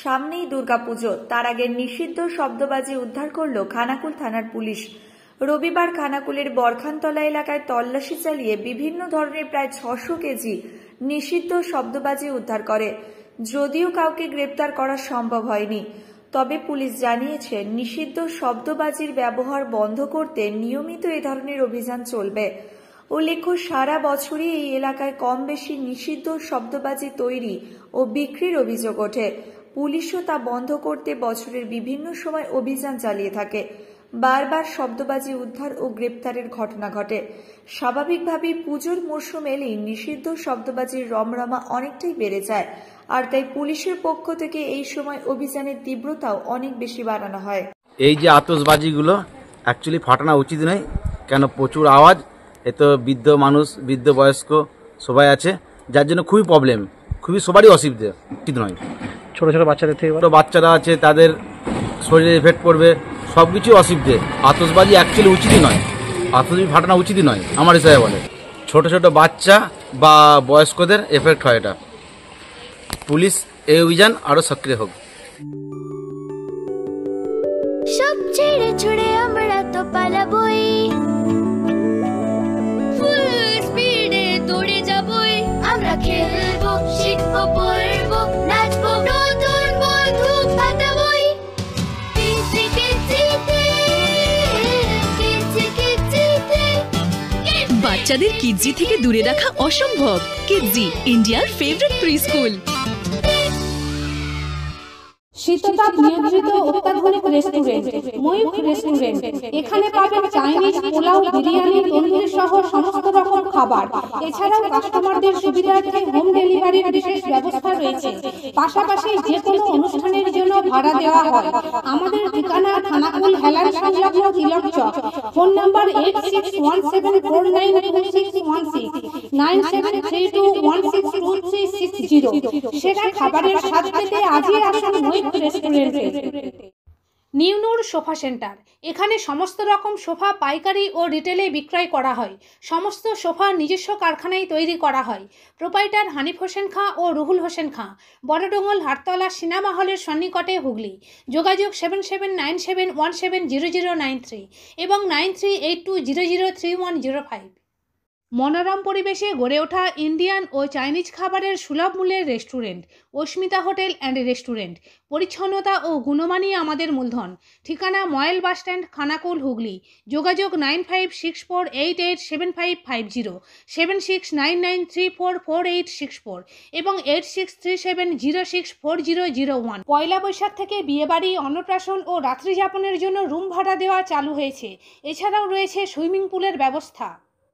সামনেই দুর্গাপুজো, তার আগে নিষিদ্ধ শব্দবাজি উদ্ধার করল খানাকুল থানার পুলিশ। রবিবার খানাকুলের বরখানতলা এলাকায় তল্লাশি চালিয়ে বিভিন্ন ধরনের প্রায় 600 কেজি নিষিদ্ধ শব্দবাজি উদ্ধার করে। যদিও কাউকে গ্রেপ্তার করা সম্ভব হয়নি, তবে পুলিশ জানিয়েছে নিষিদ্ধ শব্দবাজির ব্যবহার বন্ধ করতে নিয়মিত এ ধরনের অভিযান চলবে। উল্লেখ্য, সারা বছরই এই এলাকায় কম বেশি নিষিদ্ধ শব্দবাজি তৈরি ও বিক্রির অভিযোগ ওঠে। পুলিশও তা বন্ধ করতে বছরের বিভিন্ন সময় অভিযান চালিয়ে থাকে। বারবার শব্দবাজি উদ্ধার ও গ্রেপ্তারের ঘটনা ঘটে। স্বাভাবিকভাবেই পুজোর মরশুম এলেই নিষিদ্ধ শব্দবাজির রমরমা অনেকটাই বেড়ে যায়, আর তাই পুলিশের পক্ষ থেকে এই সময় অভিযানের তীব্রতাও অনেক বেশি বাড়ানো হয়। এই যে আতশবাজিগুলো অ্যাকচুয়ালি ফাটানো উচিত নয়, কেন প্রচুর আওয়াজ, এত বৃদ্ধ মানুষ, বৃদ্ধ বয়স্ক সবাই আছে, যার জন্য খুবই প্রবলেম, খুবই সবারই অসুবিধা। উচিত নয়, ছোট ছোট বাচ্চাদের থেকে বাচ্চারা আছে, তাদের শরীরে এফেক্ট পড়বে, সব কিছু অসুবিধে। আতশবাজি অ্যাকচুয়ালি উচিতই নয়, আতশবাজি ফাটানো উচিতই নয় আমার হিসাবে বলে। ছোট ছোট বাচ্চা বা বয়স্কদের এফেক্ট হয় এটা। পুলিশ এই অভিযান আরো সক্রিয় হোক। সব ছেড়ে ছুড়ে আমরা তো পালাবই, ফুল স্পিডে দৌড়ে যাবই। আমরা খেলবো, শিখবো, পড়বো, নাচবো, নতুন বন্ধু পাতাবই। বাচ্চাদের কিডজি থেকে দূরে রাখা অসম্ভব। কিডজি, ইন্ডিয়ার ফেভারিট প্রি স্কুল। শীততাপ নিয়ন্ত্রিত অত্যাধুনিক রেস্টুরেন্ট ময়ূখ রেস্টুরেন্ট। এখানে পাবেন চাইনিজ, পোলাও, বিরিয়ানি, তন্দুরি সহ সমস্ত রকম খাবার। এছাড়াও কাস্টমারদের সুবিধার্থে হোম ডেলিভারির বিশেষ ব্যবস্থা রয়েছে। পাশাপাশি যে কোনো অনুষ্ঠানের জন্য ভাড়া দেওয়া হয়। আমাদের ঠিকানা খানাকুল হেলান সংলগ্ন তিলক চক। Phone number 8617492616 9732162360। সেরা খাবারের স্বাদ পেতে আজই আসুন ময়ূখ রেস্টুরেন্টে। নিউনুর সোফা সেন্টার। এখানে সমস্ত রকম সোফা পাইকারি ও রিটেলে বিক্রয় করা হয়। সমস্ত সোফা নিজস্ব কারখানায় তৈরি করা হয়। প্রোপাইটার হানিফ হোসেন খাঁ ও রুহুল হোসেন খাঁ, বড়ডোঙ্গল, হাটতলা, সিনেমা হলের সন্নিকটে, হুগলি। যোগাযোগ 7797170093 এবং 9382003105। মনোরম পরিবেশে গড়ে ওঠা ইন্ডিয়ান ও চাইনিজ খাবারের সুলভ মূল্যের restaurant Asmita hotel and restaurant. পরিচ্ছন্নতা ও গুণমানই আমাদের মূলধন। ঠিকানা ময়েল বাসস্ট্যান্ড, খানাকুল, হুগলি। যোগাযোগ 9564887550, 7699344864 এবং 8637064001। পয়লা বৈশাখ থেকে বিয়েবাড়ি, অন্নপ্রাশন ও রাত্রি যাপনের জন্য রুম ভাড়া দেওয়া চালু হয়েছে। এছাড়াও রয়েছে সুইমিং পুলের ব্যবস্থা।